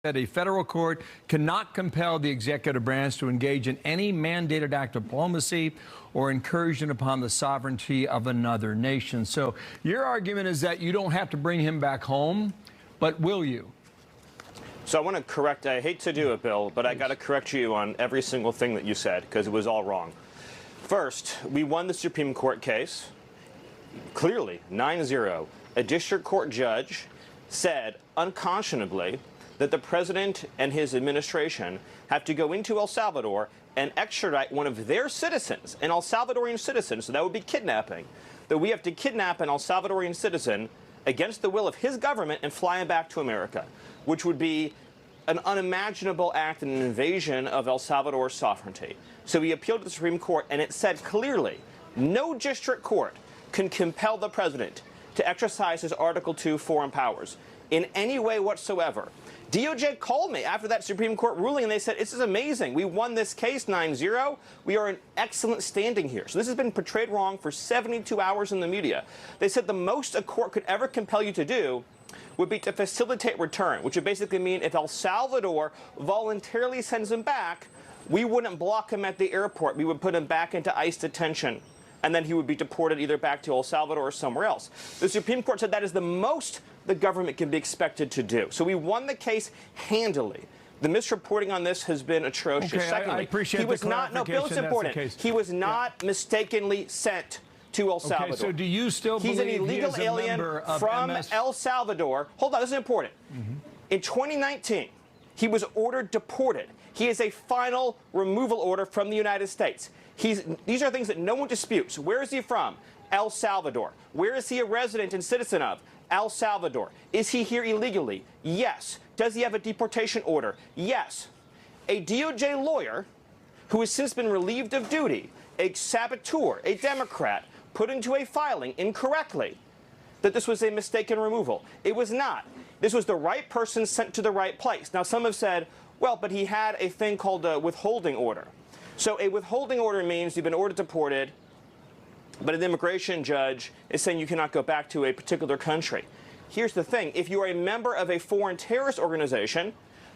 that a federal court cannot compel the executive branch to engage in any mandated act of diplomacy or incursion upon the sovereignty of another nation. So your argument is that you don't have to bring him back home, but will you? So I want to correct, I hate to do it, Bill, but I got to correct you on every single thing that you said because it was all wrong. First, we won the Supreme Court case, clearly, 9-0. A district court judge said unconscionably that the president and his administration have to go into El Salvador and extradite one of their citizens, an El Salvadorian citizen, so that would be kidnapping, that we have to kidnap an El Salvadorian citizen against the will of his government and fly him back to America, which would be an unimaginable act and an invasion of El Salvador's sovereignty. So we appealed to the Supreme Court, and it said clearly, no district court can compel the president to exercise his Article II foreign powers in any way whatsoever. DOJ called me after that Supreme Court ruling, and they said, this is amazing. We won this case 9-0. We are in excellent standing here. So this has been portrayed wrong for 72 hours in the media. They said the most a court could ever compel you to do would be to facilitate return, which would basically mean if El Salvador voluntarily sends him back, we wouldn't block him at the airport. We would put him back into ICE detention, and then he would be deported either back to El Salvador or somewhere else. The Supreme Court said that is the most the government can be expected to do. So we won the case handily. The misreporting on this has been atrocious. Okay, Secondly, I appreciate he was not, no, Bill, it's important. He was not mistakenly sent to El Salvador. Okay, so do you still believe he's an illegal alien from El Salvador? Hold on, this is important. In 2019, he was ordered deported. He has a final removal order from the United States. These are things that no one disputes. Where is he from? El Salvador. Where is he a resident and citizen of? El Salvador. Is he here illegally? Yes. Does he have a deportation order? Yes. A DOJ lawyer who has since been relieved of duty, a saboteur, a Democrat, put into a filing incorrectly that this was a mistaken removal. It was not. This was the right person sent to the right place. Now, some have said, well, but he had a thing called a withholding order. So a withholding order means you've been ordered deported, but an immigration judge is saying you cannot go back to a particular country. Here's the thing. If you are a member of a foreign terrorist organization,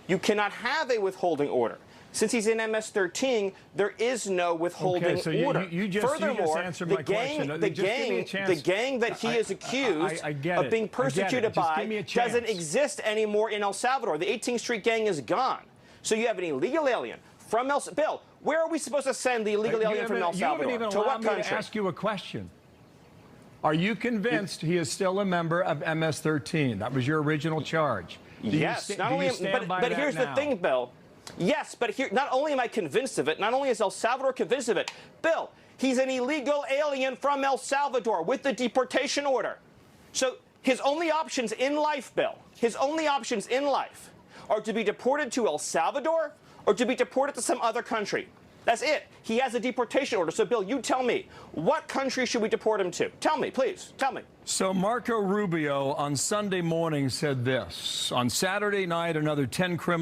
you cannot have a withholding order. Since he's in MS-13, there is no withholding order. Furthermore, the gang that he is accused of being persecuted by doesn't exist anymore in El Salvador. The 18th Street gang is gone. So you have an illegal alien from El Salvador. Bill, where are we supposed to send the illegal alien from El Salvador? You haven't even to what allowed me country? to ask you a question. Are you convinced he is still a member of MS-13? That was your original charge. Yes. But here's the thing, Bill. Yes, but here, not only am I convinced of it, not only is El Salvador convinced of it, Bill, he's an illegal alien from El Salvador with the deportation order. So his only options in life, Bill, his only options in life are to be deported to El Salvador or to be deported to some other country. That's it. He has a deportation order. So, Bill, you tell me, what country should we deport him to? Tell me, please. Tell me. So Marco Rubio on Sunday morning said this. On Saturday night, another 10 criminals